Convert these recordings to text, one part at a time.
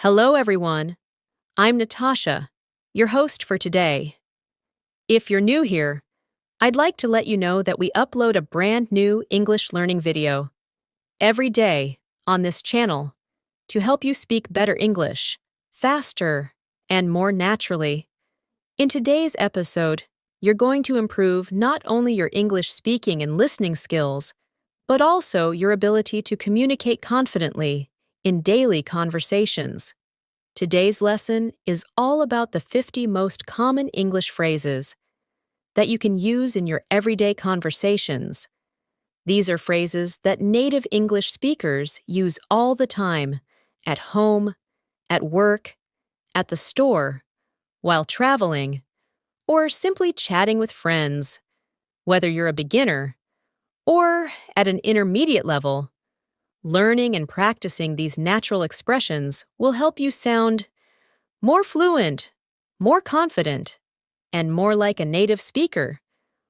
Hello, everyone. I'm Natasha, your host for today. If you're new here, I'd like to let you know that we upload a brand new English learning video every day on this channel to help you speak better English, faster, and more naturally. In today's episode, you're going to improve not only your English speaking and listening skills, but also your ability to communicate confidently in daily conversations. Today's lesson is all about the 50 most common English phrases that you can use in your everyday conversations. These are phrases that native English speakers use all the time, at home, at work, at the store, while traveling, or simply chatting with friends. Whether you're a beginner or at an intermediate level, learning and practicing these natural expressions will help you sound more fluent, more confident, and more like a native speaker.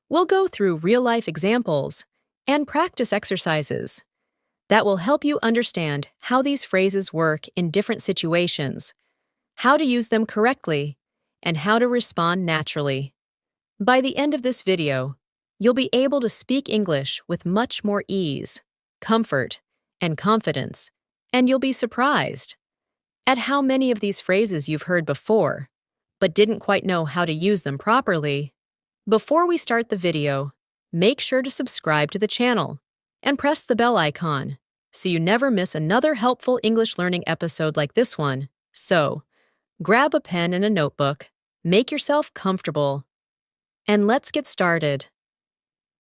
We'll go through real-life examples and practice exercises that will help you understand how these phrases work in different situations, how to use them correctly, and how to respond naturally. By the end of this video, you'll be able to speak English with much more ease, comfort, and confidence, and you'll be surprised at how many of these phrases you've heard before, but didn't quite know how to use them properly. Before we start the video, make sure to subscribe to the channel and press the bell icon so you never miss another helpful English learning episode like this one. So, grab a pen and a notebook, make yourself comfortable, and let's get started.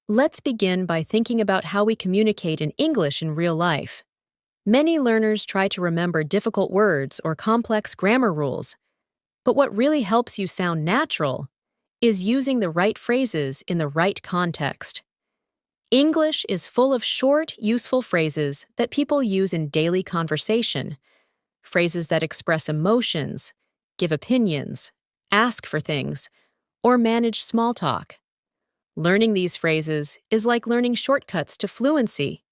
Let's begin by thinking about how we communicate in English in real life. Many learners try to remember difficult words or complex grammar rules, but what really helps you sound natural is using the right phrases in the right context. English is full of short, useful phrases that people use in daily conversation, phrases that express emotions, give opinions, ask for things, or manage small talk. Learning these phrases is like learning shortcuts to fluency.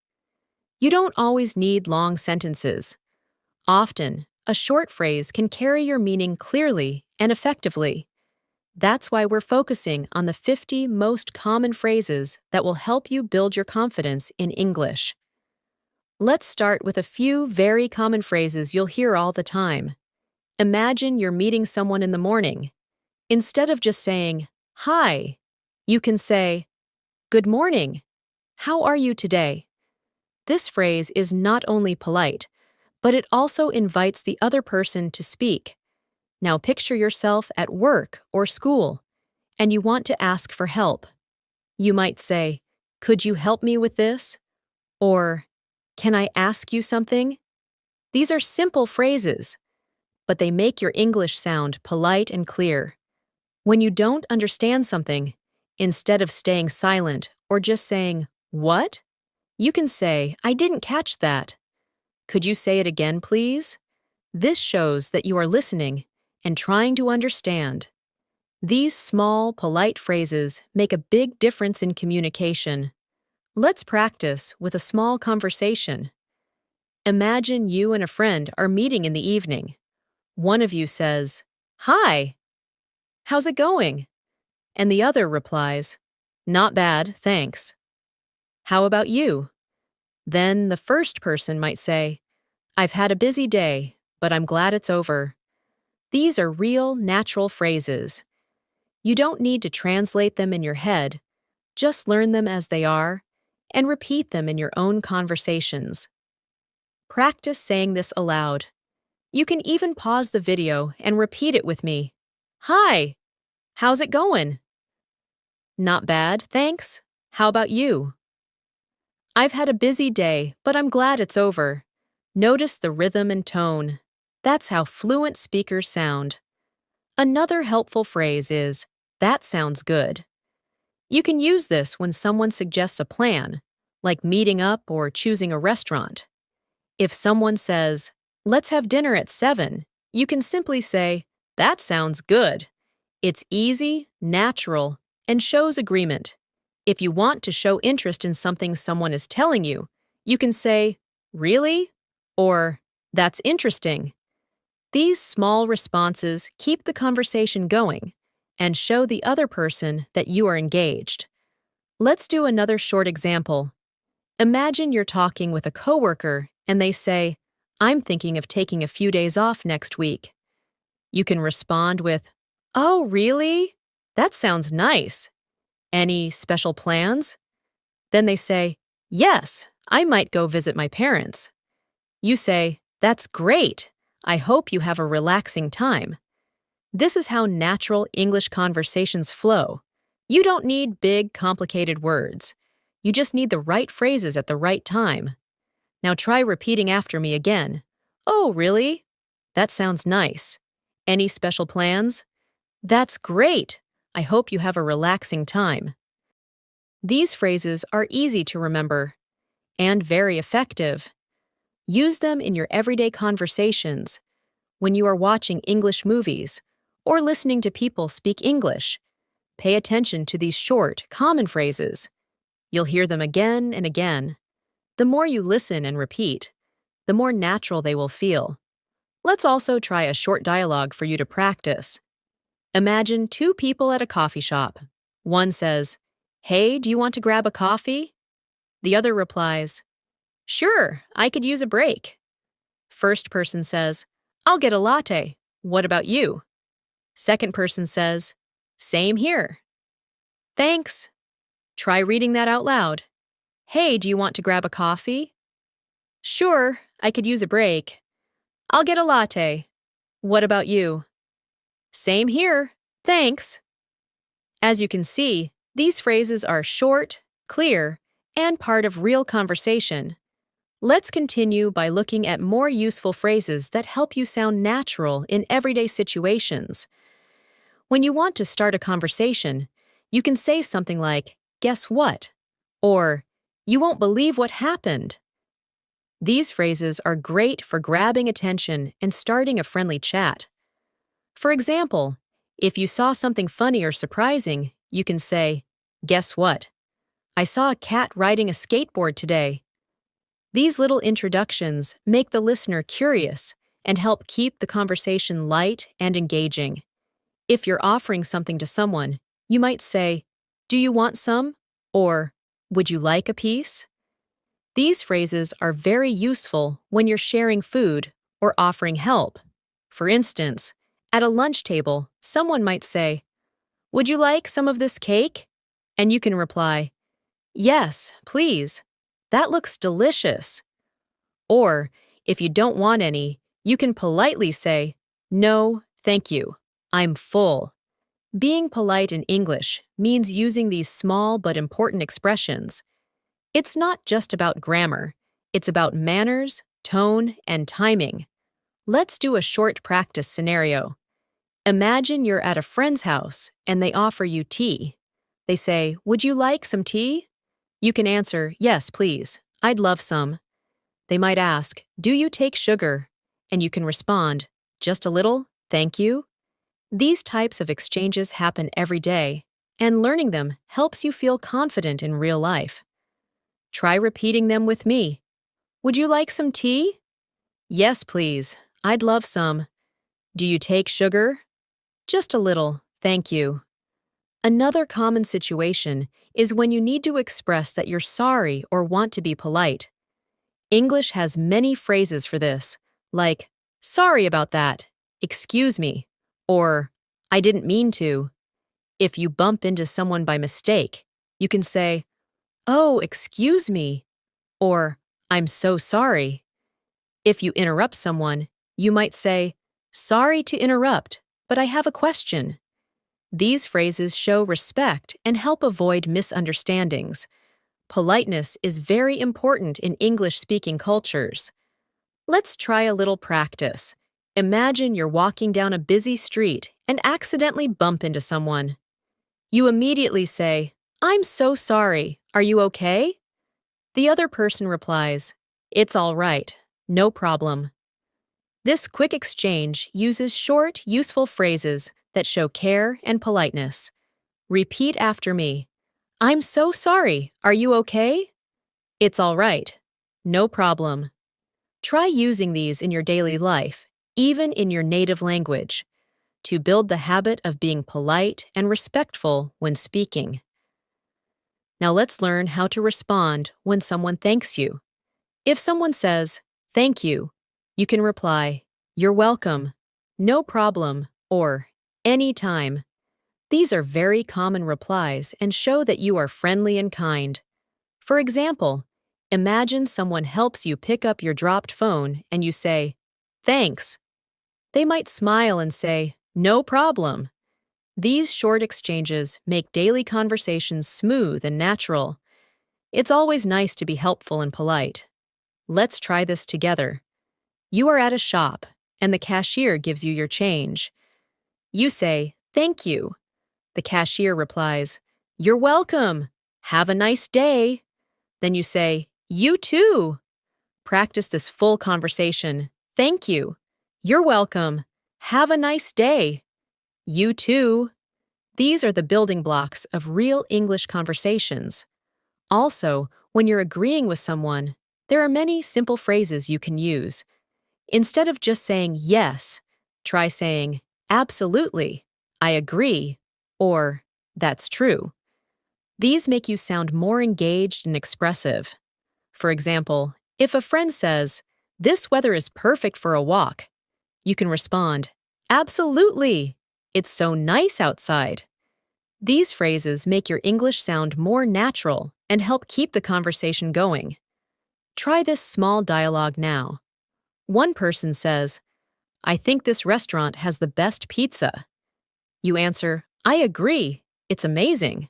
You don't always need long sentences. Often, a short phrase can carry your meaning clearly and effectively. That's why we're focusing on the 50 most common phrases that will help you build your confidence in English. Let's start with a few very common phrases you'll hear all the time. Imagine you're meeting someone in the morning. Instead of just saying, "Hi," you can say, "Good morning. How are you today?" This phrase is not only polite, but it also invites the other person to speak. Now picture yourself at work or school, and you want to ask for help. You might say, "Could you help me with this?" Or, "Can I ask you something?" These are simple phrases, but they make your English sound polite and clear. When you don't understand something, instead of staying silent or just saying, "What?" you can say, "I didn't catch that. Could you say it again, please?" This shows that you are listening and trying to understand. These small, polite phrases make a big difference in communication. Let's practice with a small conversation. Imagine you and a friend are meeting in the evening. One of you says, "Hi, how's it going?" And the other replies, "Not bad, thanks. How about you?" Then the first person might say, "I've had a busy day, but I'm glad it's over." These are real, natural phrases. You don't need to translate them in your head, just learn them as they are and repeat them in your own conversations. Practice saying this aloud. You can even pause the video and repeat it with me. "Hi, how's it going?" "Not bad, thanks. How about you?" "I've had a busy day, but I'm glad it's over." Notice the rhythm and tone. That's how fluent speakers sound. Another helpful phrase is, "That sounds good." You can use this when someone suggests a plan, like meeting up or choosing a restaurant. If someone says, "Let's have dinner at 7, you can simply say, "That sounds good." It's easy, natural, and shows agreement. If you want to show interest in something someone is telling you, you can say, "Really?" or "That's interesting." These small responses keep the conversation going and show the other person that you are engaged. Let's do another short example. Imagine you're talking with a coworker and they say, "I'm thinking of taking a few days off next week." You can respond with, "Oh, really? That sounds nice. Any special plans?" Then they say, "Yes, I might go visit my parents." You say, "That's great. I hope you have a relaxing time." This is how natural English conversations flow. You don't need big, complicated words. You just need the right phrases at the right time. Now try repeating after me again. "Oh, really? That sounds nice. Any special plans?" "That's great. I hope you have a relaxing time." These phrases are easy to remember and very effective. Use them in your everyday conversations, when you are watching English movies, or listening to people speak English. Pay attention to these short, common phrases. You'll hear them again and again. The more you listen and repeat, the more natural they will feel. Let's also try a short dialogue for you to practice. Imagine two people at a coffee shop. One says, "Hey, do you want to grab a coffee?" The other replies, "Sure, I could use a break." First person says, "I'll get a latte. What about you?" Second person says, "Same here." Thanks. Try reading that out loud. "Hey, do you want to grab a coffee?" "Sure, I could use a break." "I'll get a latte. What about you?" "Same here. Thanks." As you can see, these phrases are short, clear, and part of real conversation. Let's continue by looking at more useful phrases that help you sound natural in everyday situations. When you want to start a conversation, you can say something like, "Guess what?" or "You won't believe what happened." These phrases are great for grabbing attention and starting a friendly chat. For example, if you saw something funny or surprising, you can say, "Guess what? I saw a cat riding a skateboard today." These little introductions make the listener curious and help keep the conversation light and engaging. If you're offering something to someone, you might say, "Do you want some?" or "Would you like a piece?" These phrases are very useful when you're sharing food or offering help. For instance, at a lunch table, someone might say, "Would you like some of this cake?" And you can reply, "Yes, please. That looks delicious." Or, if you don't want any, you can politely say, "No, thank you. I'm full." Being polite in English means using these small but important expressions. It's not just about grammar. It's about manners, tone, and timing. Let's do a short practice scenario. Imagine you're at a friend's house and they offer you tea. They say, "Would you like some tea?" You can answer, "Yes, please. I'd love some." They might ask, "Do you take sugar?" And you can respond, "Just a little, thank you." These types of exchanges happen every day, and learning them helps you feel confident in real life. Try repeating them with me. "Would you like some tea?" "Yes, please. I'd love some." "Do you take sugar?" "Just a little, thank you." Another common situation is when you need to express that you're sorry or want to be polite. English has many phrases for this, like, "Sorry about that," "Excuse me," or "I didn't mean to." If you bump into someone by mistake, you can say, "Oh, excuse me," or "I'm so sorry." If you interrupt someone, you might say, "Sorry to interrupt, but I have a question." These phrases show respect and help avoid misunderstandings. Politeness is very important in English-speaking cultures. Let's try a little practice. Imagine you're walking down a busy street and accidentally bump into someone. You immediately say, "I'm so sorry. Are you okay?" The other person replies, "It's all right. No problem." This quick exchange uses short, useful phrases that show care and politeness. Repeat after me. "I'm so sorry. Are you okay?" "It's all right. No problem." Try using these in your daily life, even in your native language, to build the habit of being polite and respectful when speaking. Now let's learn how to respond when someone thanks you. If someone says, "Thank you," you can reply, "You're welcome," "No problem," or "Anytime." These are very common replies and show that you are friendly and kind. For example, imagine someone helps you pick up your dropped phone and you say, "Thanks." They might smile and say, "No problem." These short exchanges make daily conversations smooth and natural. It's always nice to be helpful and polite. Let's try this together. You are at a shop, and the cashier gives you your change. You say, "Thank you." The cashier replies, "You're welcome. Have a nice day." Then you say, "You too." Practice this full conversation. "Thank you." "You're welcome. Have a nice day." "You too." These are the building blocks of real English conversations. Also, when you're agreeing with someone, there are many simple phrases you can use. Instead of just saying yes, try saying, "Absolutely," "I agree," or "That's true." These make you sound more engaged and expressive. For example, if a friend says, "This weather is perfect for a walk," you can respond, "Absolutely! It's so nice outside." These phrases make your English sound more natural and help keep the conversation going. Try this small dialogue now. One person says, "I think this restaurant has the best pizza." You answer, "I agree. It's amazing."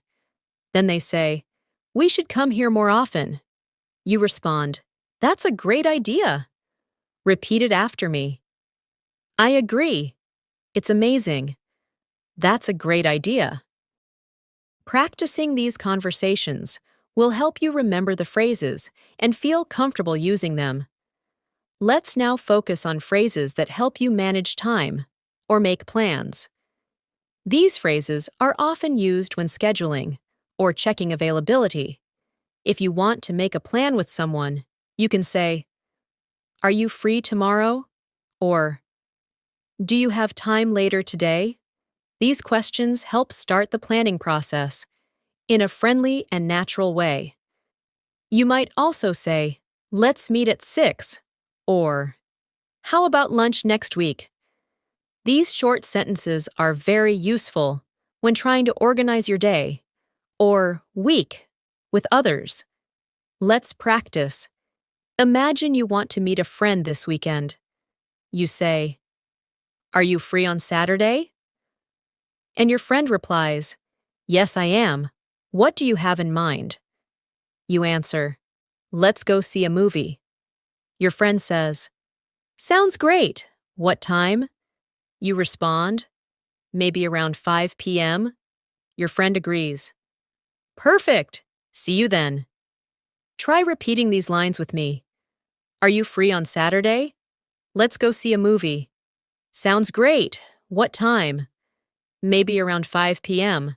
Then they say, "We should come here more often." You respond, "That's a great idea." Repeat it after me. "I agree. It's amazing. That's a great idea." Practicing these conversations will help you remember the phrases and feel comfortable using them. Let's now focus on phrases that help you manage time or make plans. These phrases are often used when scheduling or checking availability. If you want to make a plan with someone, you can say, "Are you free tomorrow?" Or, "Do you have time later today?" These questions help start the planning process in a friendly and natural way. You might also say, "Let's meet at 6," or, "How about lunch next week?" These short sentences are very useful when trying to organize your day or week with others. Let's practice. Imagine you want to meet a friend this weekend. You say, "Are you free on Saturday?" And your friend replies, "Yes, I am. What do you have in mind?" You answer, "Let's go see a movie." Your friend says, "Sounds great. What time?" You respond, "Maybe around 5 p.m." Your friend agrees. "Perfect. See you then." Try repeating these lines with me. "Are you free on Saturday? Let's go see a movie." "Sounds great. What time?" "Maybe around 5 p.m."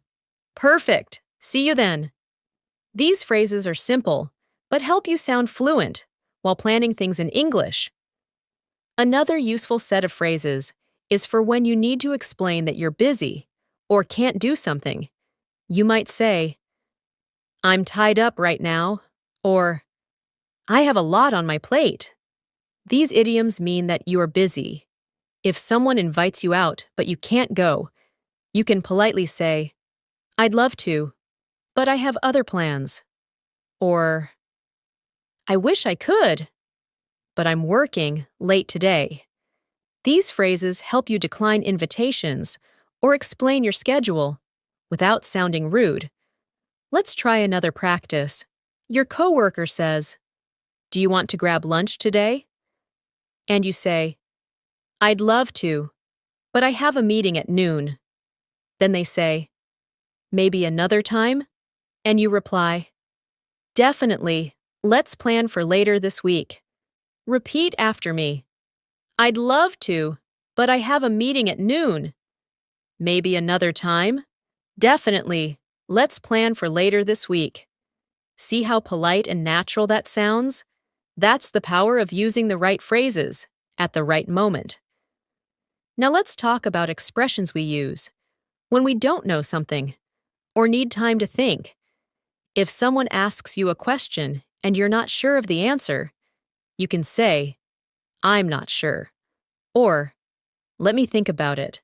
"Perfect. See you then." These phrases are simple, but help you sound fluent while planning things in English. Another useful set of phrases is for when you need to explain that you're busy or can't do something. You might say, "I'm tied up right now," or "I have a lot on my plate." These idioms mean that you are busy. If someone invites you out but you can't go, you can politely say, "I'd love to, but I have other plans." Or, "I wish I could, but I'm working late today." These phrases help you decline invitations or explain your schedule without sounding rude. Let's try another practice. Your coworker says, "Do you want to grab lunch today?" And you say, "I'd love to, but I have a meeting at noon." Then they say, "Maybe another time?" And you reply, "Definitely. Let's plan for later this week." Repeat after me. "I'd love to, but I have a meeting at noon." "Maybe another time?" "Definitely. Let's plan for later this week." See how polite and natural that sounds? That's the power of using the right phrases at the right moment. Now let's talk about expressions we use when we don't know something or need time to think. If someone asks you a question and you're not sure of the answer, you can say, "I'm not sure," or "Let me think about it."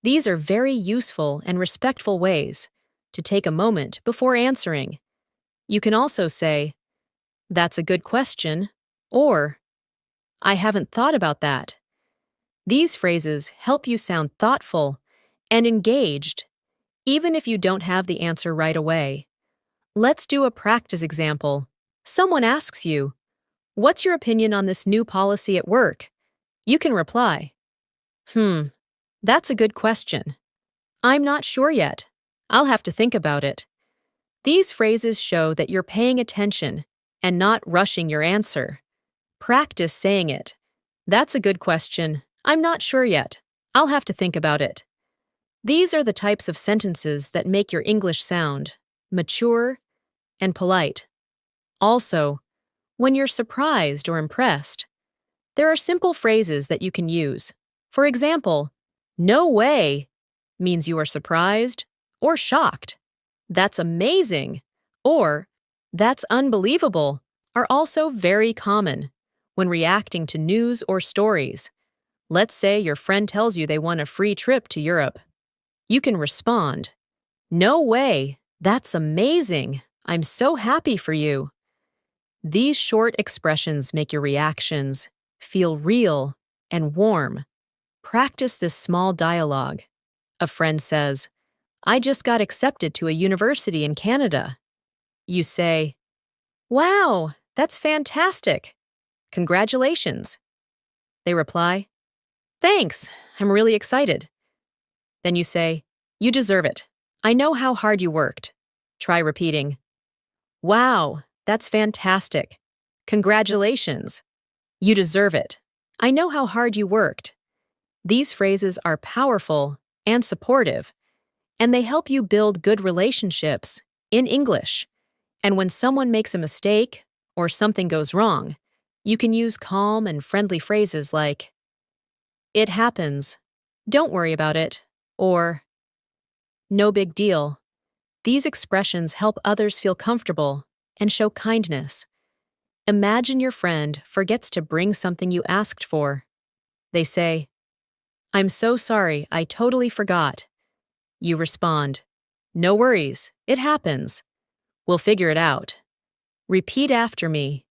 These are very useful and respectful ways to take a moment before answering. You can also say, "That's a good question," or "I haven't thought about that." These phrases help you sound thoughtful and engaged, even if you don't have the answer right away. Let's do a practice example. Someone asks you, "What's your opinion on this new policy at work?" You can reply, That's a good question. I'm not sure yet. I'll have to think about it." These phrases show that you're paying attention and not rushing your answer. Practice saying it. "That's a good question. I'm not sure yet. I'll have to think about it." These are the types of sentences that make your English sound mature and polite. Also, when you're surprised or impressed, there are simple phrases that you can use. For example, "No way" means you are surprised or shocked. "That's amazing" or "That's unbelievable" are also very common when reacting to news or stories. Let's say your friend tells you they won a free trip to Europe. You can respond, "No way, that's amazing. I'm so happy for you." These short expressions make your reactions feel real and warm. Practice this small dialogue. A friend says, "I just got accepted to a university in Canada." You say, "Wow, that's fantastic. Congratulations." They reply, "Thanks, I'm really excited." Then you say, "You deserve it. I know how hard you worked." Try repeating, "Wow, that's fantastic. Congratulations. You deserve it. I know how hard you worked." These phrases are powerful and supportive, and they help you build good relationships in English. And when someone makes a mistake or something goes wrong, you can use calm and friendly phrases like, "It happens. Don't worry about it," or "No big deal." These expressions help others feel comfortable and show kindness. Imagine your friend forgets to bring something you asked for. They say, "I'm so sorry, I totally forgot." You respond, "No worries, it happens. We'll figure it out." Repeat after me,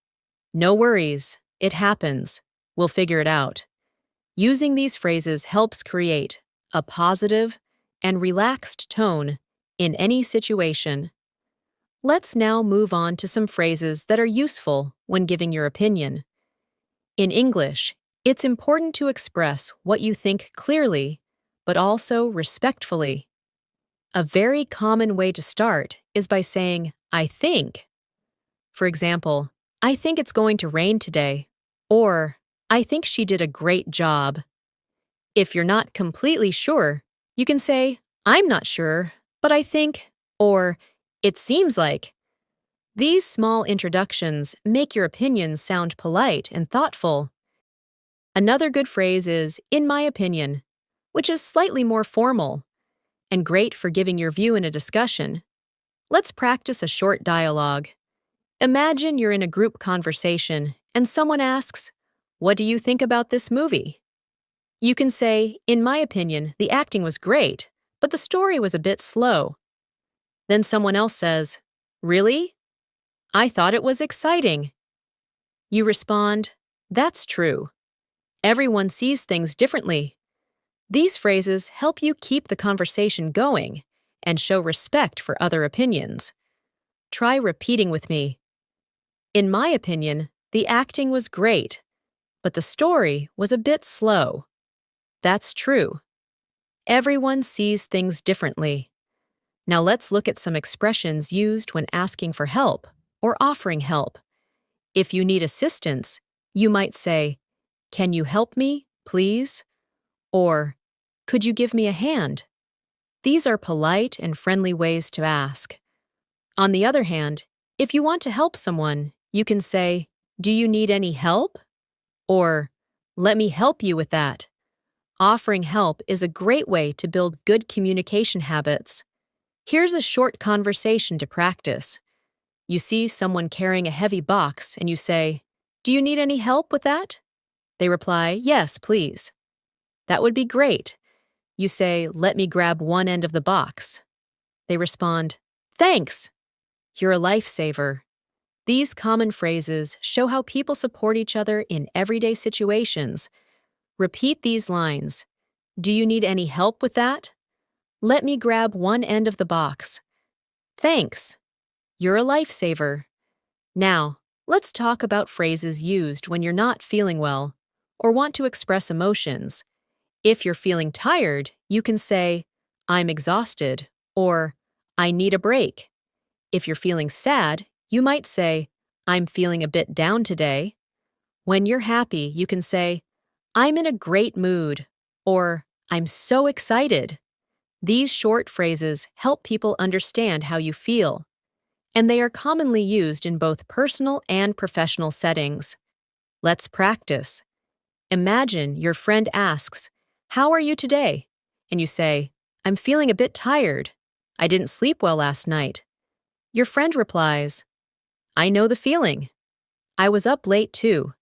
"No worries, it happens. We'll figure it out." Using these phrases helps create a positive and relaxed tone in any situation. Let's now move on to some phrases that are useful when giving your opinion. In English, it's important to express what you think clearly, but also respectfully. A very common way to start is by saying, "I think." For example, "I think it's going to rain today," or "I think she did a great job." If you're not completely sure, you can say, "I'm not sure, but I think," or "It seems like." These small introductions make your opinions sound polite and thoughtful. Another good phrase is "in my opinion," which is slightly more formal and great for giving your view in a discussion. Let's practice a short dialogue. Imagine you're in a group conversation and someone asks, "What do you think about this movie?" You can say, "In my opinion, the acting was great, but the story was a bit slow." Then someone else says, "Really? I thought it was exciting." You respond, "That's true. Everyone sees things differently." These phrases help you keep the conversation going and show respect for other opinions. Try repeating with me. "In my opinion, the acting was great, but the story was a bit slow." That's true. Everyone sees things differently. Now let's look at some expressions used when asking for help or offering help. If you need assistance, you might say, "Can you help me, please?" Or, "Could you give me a hand?" These are polite and friendly ways to ask. On the other hand, if you want to help someone, you can say, "Do you need any help?" Or, "Let me help you with that." Offering help is a great way to build good communication habits. Here's a short conversation to practice. You see someone carrying a heavy box and you say, "Do you need any help with that?" They reply, "Yes, please." "That would be great." You say, "Let me grab one end of the box." They respond, "Thanks. You're a lifesaver." These common phrases show how people support each other in everyday situations. Repeat these lines. "Do you need any help with that?" "Let me grab one end of the box." "Thanks. You're a lifesaver." Now, let's talk about phrases used when you're not feeling well or want to express emotions. If you're feeling tired, you can say, "I'm exhausted," or "I need a break." If you're feeling sad, you might say, "I'm feeling a bit down today." When you're happy, you can say, "I'm in a great mood," or "I'm so excited." These short phrases help people understand how you feel, and they are commonly used in both personal and professional settings. Let's practice. Imagine your friend asks, "How are you today?" And you say, "I'm feeling a bit tired. I didn't sleep well last night." Your friend replies, "I know the feeling. I was up late too."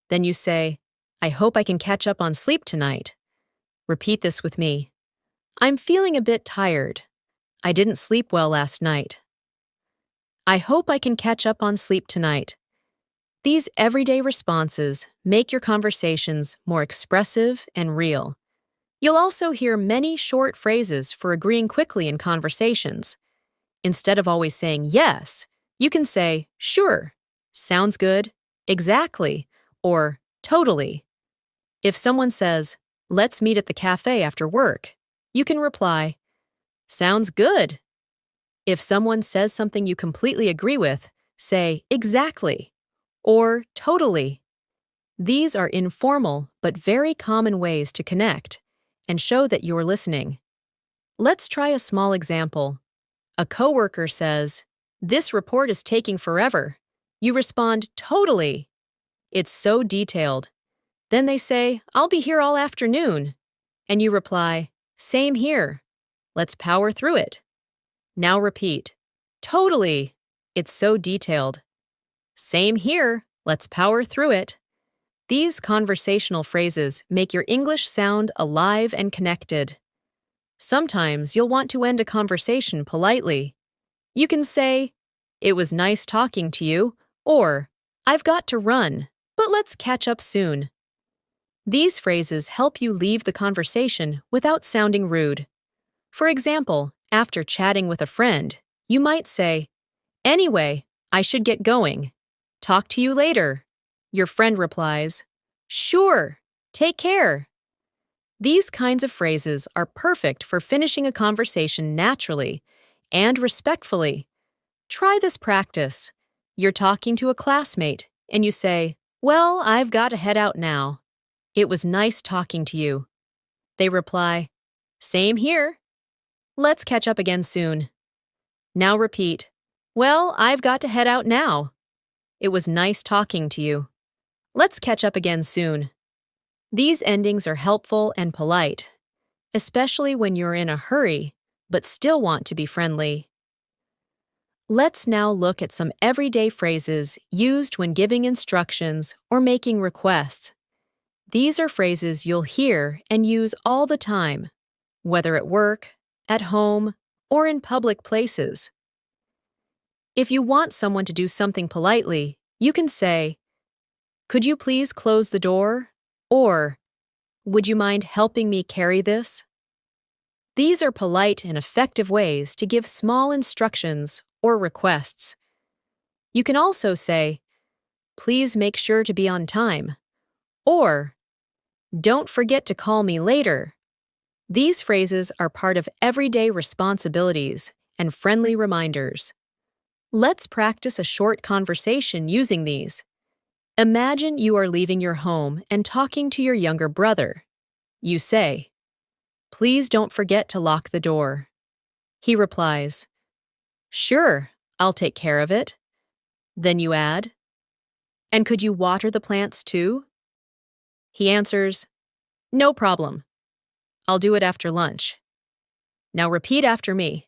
Then you say, "I hope I can catch up on sleep tonight." Repeat this with me. "I'm feeling a bit tired. I didn't sleep well last night. I hope I can catch up on sleep tonight." These everyday responses make your conversations more expressive and real. You'll also hear many short phrases for agreeing quickly in conversations. Instead of always saying yes, you can say "sure," "sounds good," "exactly," or "totally." If someone says, "Let's meet at the cafe after work," you can reply, "Sounds good." If someone says something you completely agree with, say "exactly" or "totally." These are informal but very common ways to connect and show that you're listening. Let's try a small example. A coworker says, "This report is taking forever." You respond, "Totally." It's so detailed. Then they say, "I'll be here all afternoon." And you reply, "Same here. Let's power through it." Now repeat, "Totally. It's so detailed." "Same here. Let's power through it." These conversational phrases make your English sound alive and connected. Sometimes you'll want to end a conversation politely. You can say, "It was nice talking to you," or "I've got to run, but let's catch up soon." These phrases help you leave the conversation without sounding rude. For example, after chatting with a friend, you might say, "Anyway, I should get going. Talk to you later." Your friend replies, "Sure, take care." These kinds of phrases are perfect for finishing a conversation naturally and respectfully. Try this practice. You're talking to a classmate, and you say, "Well, I've got to head out now. It was nice talking to you." They reply, "Same here. Let's catch up again soon." Now repeat, "Well, I've got to head out now. It was nice talking to you. Let's catch up again soon." These endings are helpful and polite, especially when you're in a hurry but still want to be friendly. Let's now look at some everyday phrases used when giving instructions or making requests. These are phrases you'll hear and use all the time, whether at work, at home, or in public places. If you want someone to do something politely, you can say, "Could you please close the door?" Or, "Would you mind helping me carry this?" These are polite and effective ways to give small instructions or requests. You can also say, "Please make sure to be on time," or "Don't forget to call me later." These phrases are part of everyday responsibilities and friendly reminders. Let's practice a short conversation using these. Imagine you are leaving your home and talking to your younger brother. You say, "Please don't forget to lock the door." He replies, "Sure, I'll take care of it." Then you add, "And could you water the plants too?" He answers, "No problem. I'll do it after lunch. Now repeat after me.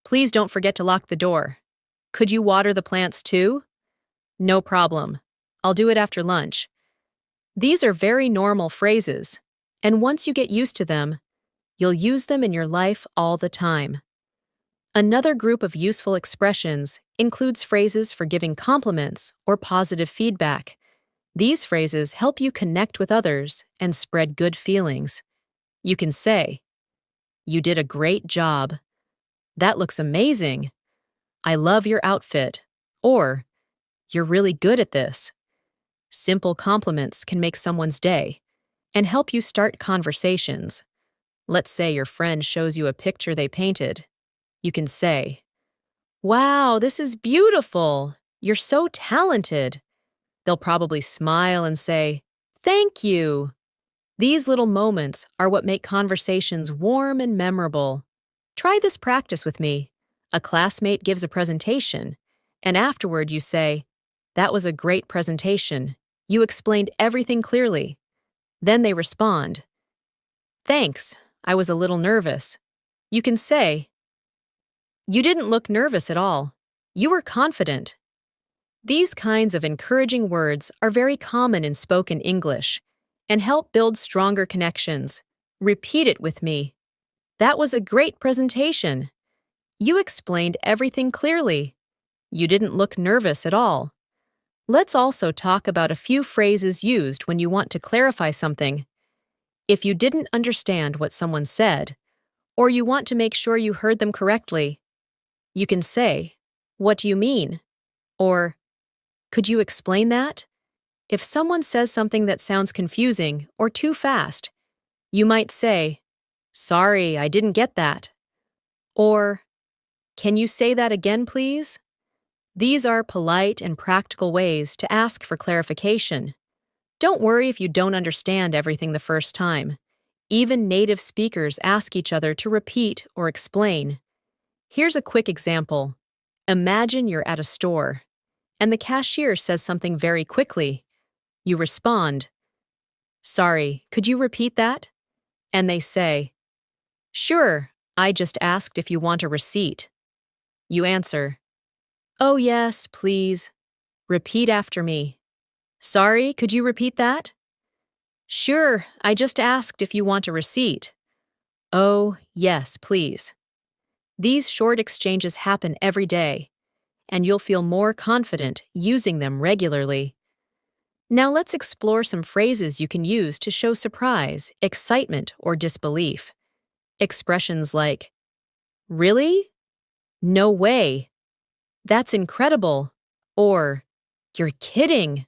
Please don't forget to lock the door. Could you water the plants too? No problem. I'll do it after lunch. These are very normal phrases, and once you get used to them, you'll use them in your life all the time. Another group of useful expressions includes phrases for giving compliments or positive feedback. These phrases help you connect with others and spread good feelings. You can say, "You did a great job. That looks amazing. I love your outfit." Or, "You're really good at this." Simple compliments can make someone's day and help you start conversations. Let's say your friend shows you a picture they painted. You can say, "Wow, this is beautiful. You're so talented." They'll probably smile and say, "Thank you." These little moments are what make conversations warm and memorable. Try this practice with me. A classmate gives a presentation, and afterward you say, "That was a great presentation. You explained everything clearly." Then they respond, "Thanks, I was a little nervous." You can say, "You didn't look nervous at all. You were confident." These kinds of encouraging words are very common in spoken English and help build stronger connections. Repeat it with me. "That was a great presentation. You explained everything clearly. You didn't look nervous at all." Let's also talk about a few phrases used when you want to clarify something. If you didn't understand what someone said, or you want to make sure you heard them correctly, you can say, "What do you mean?" Or, "Could you explain that?" If someone says something that sounds confusing or too fast, you might say, "Sorry, I didn't get that." Or, "Can you say that again, please?" These are polite and practical ways to ask for clarification. Don't worry if you don't understand everything the first time. Even native speakers ask each other to repeat or explain. Here's a quick example. Imagine you're at a store, and the cashier says something very quickly. You respond, "Sorry, could you repeat that?" And they say, "Sure, I just asked if you want a receipt." You answer, "Oh yes, please. Repeat after me." "Sorry, could you repeat that?" "Sure, I just asked if you want a receipt." "Oh, yes, please." These short exchanges happen every day, and you'll feel more confident using them regularly. Now let's explore some phrases you can use to show surprise, excitement, or disbelief. Expressions like, "Really? No way. That's incredible." Or, "You're kidding,"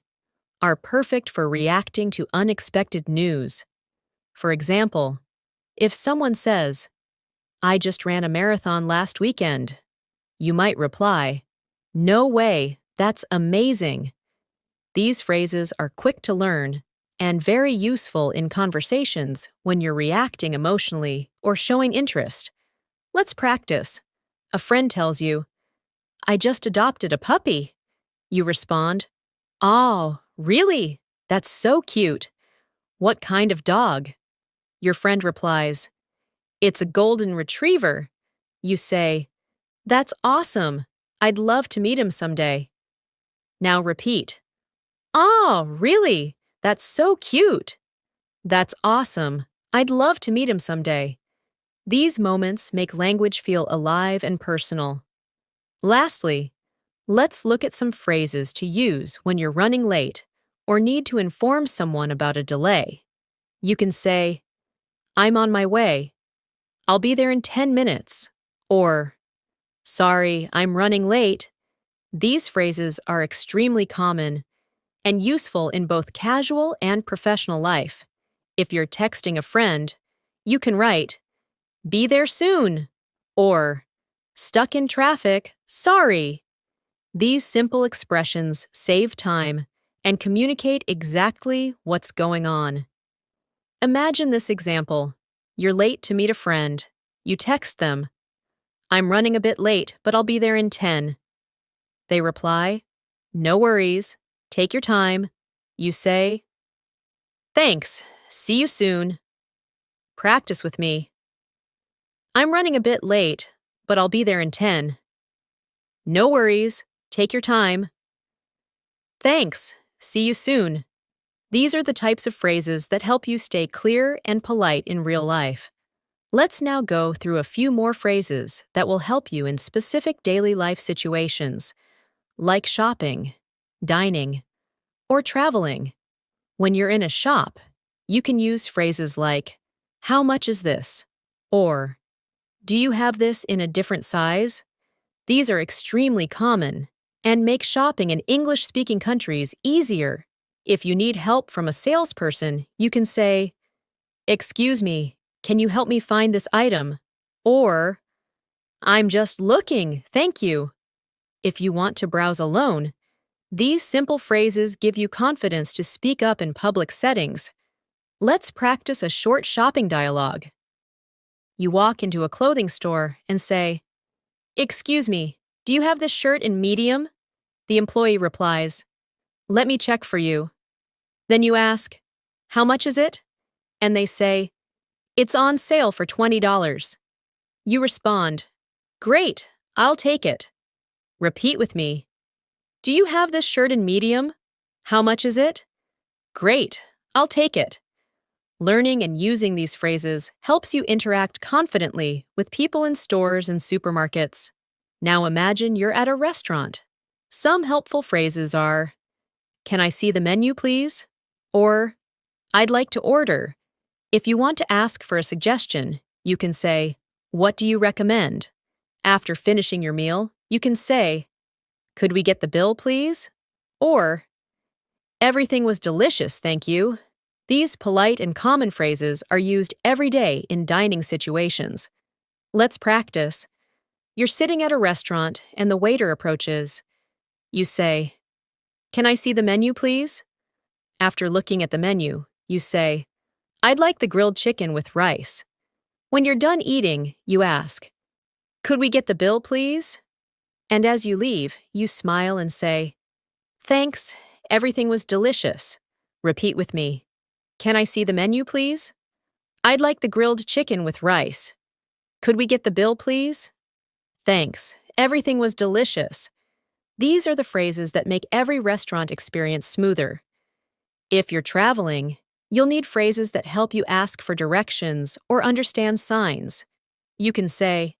are perfect for reacting to unexpected news. For example, if someone says, "I just ran a marathon last weekend," you might reply, "No way, that's amazing." These phrases are quick to learn and very useful in conversations when you're reacting emotionally or showing interest. Let's practice. A friend tells you, "I just adopted a puppy." You respond, "Oh, really? That's so cute. What kind of dog?" Your friend replies, "It's a golden retriever." You say, "That's awesome. I'd love to meet him someday." Now repeat, "Oh, really? That's so cute." "That's awesome. I'd love to meet him someday." These moments make language feel alive and personal. Lastly, let's look at some phrases to use when you're running late or need to inform someone about a delay. You can say, "I'm on my way. I'll be there in 10 minutes." Or, "Sorry, I'm running late." These phrases are extremely common and useful in both casual and professional life. If you're texting a friend, you can write, "Be there soon," or "Stuck in traffic, sorry." These simple expressions save time and communicate exactly what's going on. Imagine this example. You're late to meet a friend. You text them, "I'm running a bit late, but I'll be there in 10. They reply, "No worries. Take your time." You say, "Thanks. See you soon." Practice with me. I'm running a bit late, but I'll be there in 10. No worries. Take your time. Thanks. See you soon. These are the types of phrases that help you stay clear and polite in real life. Let's now go through a few more phrases that will help you in specific daily life situations, like shopping, dining, or traveling. When you're in a shop, you can use phrases like, "How much is this?" or "Do you have this in a different size?" These are extremely common and make shopping in English-speaking countries easier. If you need help from a salesperson, you can say, "Excuse me, can you help me find this item?" Or, "I'm just looking, thank you." If you want to browse alone, these simple phrases give you confidence to speak up in public settings. Let's practice a short shopping dialogue. You walk into a clothing store and say, "Excuse me, do you have this shirt in medium?" The employee replies, "Let me check for you." Then you ask, "How much is it?" And they say, "It's on sale for $20. You respond, "Great, I'll take it." Repeat with me. "Do you have this shirt in medium? How much is it?" "Great, I'll take it." Learning and using these phrases helps you interact confidently with people in stores and supermarkets. Now imagine you're at a restaurant. Some helpful phrases are, "Can I see the menu, please?" Or, "I'd like to order." If you want to ask for a suggestion, you can say, "What do you recommend?" After finishing your meal, you can say, "Could we get the bill, please?" Or, "Everything was delicious, thank you." These polite and common phrases are used every day in dining situations. Let's practice. You're sitting at a restaurant and the waiter approaches. You say, "Can I see the menu, please?" After looking at the menu, you say, "I'd like the grilled chicken with rice." When you're done eating, you ask, "Could we get the bill, please?" And as you leave, you smile and say, "Thanks, everything was delicious." Repeat with me. "Can I see the menu, please?" "I'd like the grilled chicken with rice." "Could we get the bill, please?" "Thanks, everything was delicious." These are the phrases that make every restaurant experience smoother. If you're traveling, you'll need phrases that help you ask for directions or understand signs. You can say,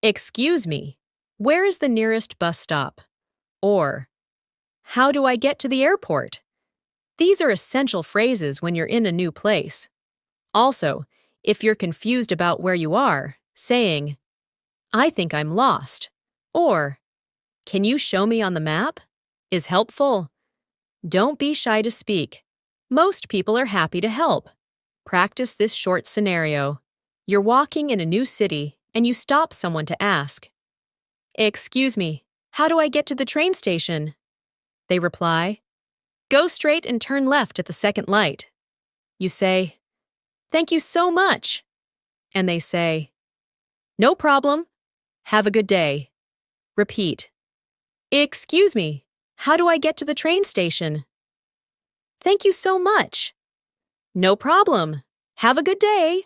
"Excuse me, where is the nearest bus stop?" Or, "How do I get to the airport?" These are essential phrases when you're in a new place. Also, if you're confused about where you are, saying, "I think I'm lost," or, "Can you show me on the map?" is helpful. Don't be shy to speak. Most people are happy to help. Practice this short scenario. You're walking in a new city and you stop someone to ask, "Excuse me, how do I get to the train station?" They reply, "Go straight and turn left at the second light." You say, "Thank you so much." And they say, "No problem. Have a good day." Repeat, "Excuse me, how do I get to the train station?" "Thank you so much." "No problem. Have a good day."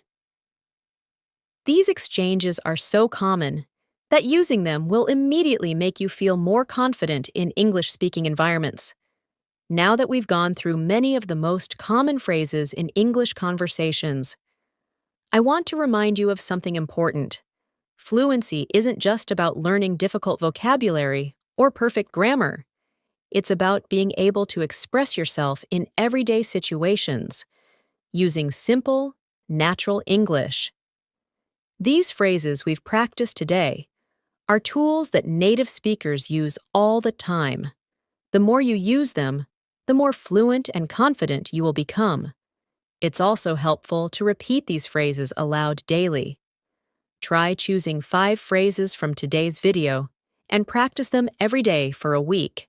These exchanges are so common that using them will immediately make you feel more confident in English-speaking environments. Now that we've gone through many of the most common phrases in English conversations, I want to remind you of something important. Fluency isn't just about learning difficult vocabulary or perfect grammar. It's about being able to express yourself in everyday situations, using simple, natural English. These phrases we've practiced today are tools that native speakers use all the time. The more you use them, the more fluent and confident you will become. It's also helpful to repeat these phrases aloud daily. Try choosing 5 phrases from today's video and practice them every day for a week.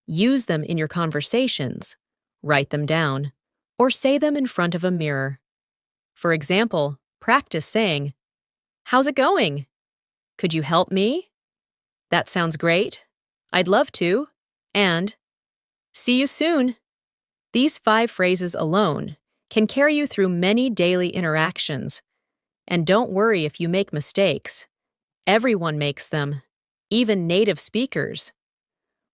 Use them in your conversations, write them down, or say them in front of a mirror. For example, practice saying, "How's it going?" "Could you help me?" "That sounds great." "I'd love to." And, "See you soon." These 5 phrases alone can carry you through many daily interactions. And don't worry if you make mistakes. Everyone makes them, even native speakers.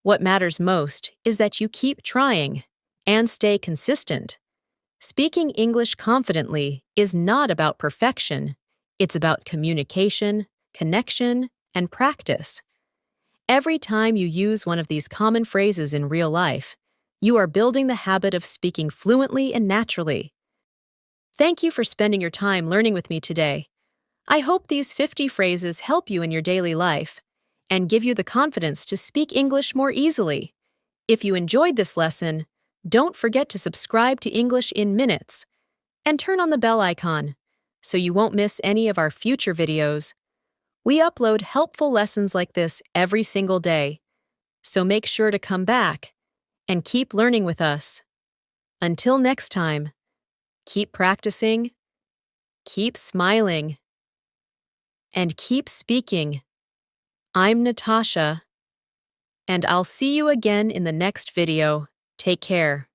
What matters most is that you keep trying and stay consistent. Speaking English confidently is not about perfection, it's about communication, connection, and practice. Every time you use one of these common phrases in real life, you are building the habit of speaking fluently and naturally. Thank you for spending your time learning with me today. I hope these 50 phrases help you in your daily life and give you the confidence to speak English more easily. If you enjoyed this lesson, don't forget to subscribe to English in Minutes and turn on the bell icon so you won't miss any of our future videos. We upload helpful lessons like this every single day, so make sure to come back and keep learning with us. Until next time, keep practicing, keep smiling, and keep speaking. I'm Natasha, and I'll see you again in the next video. Take care.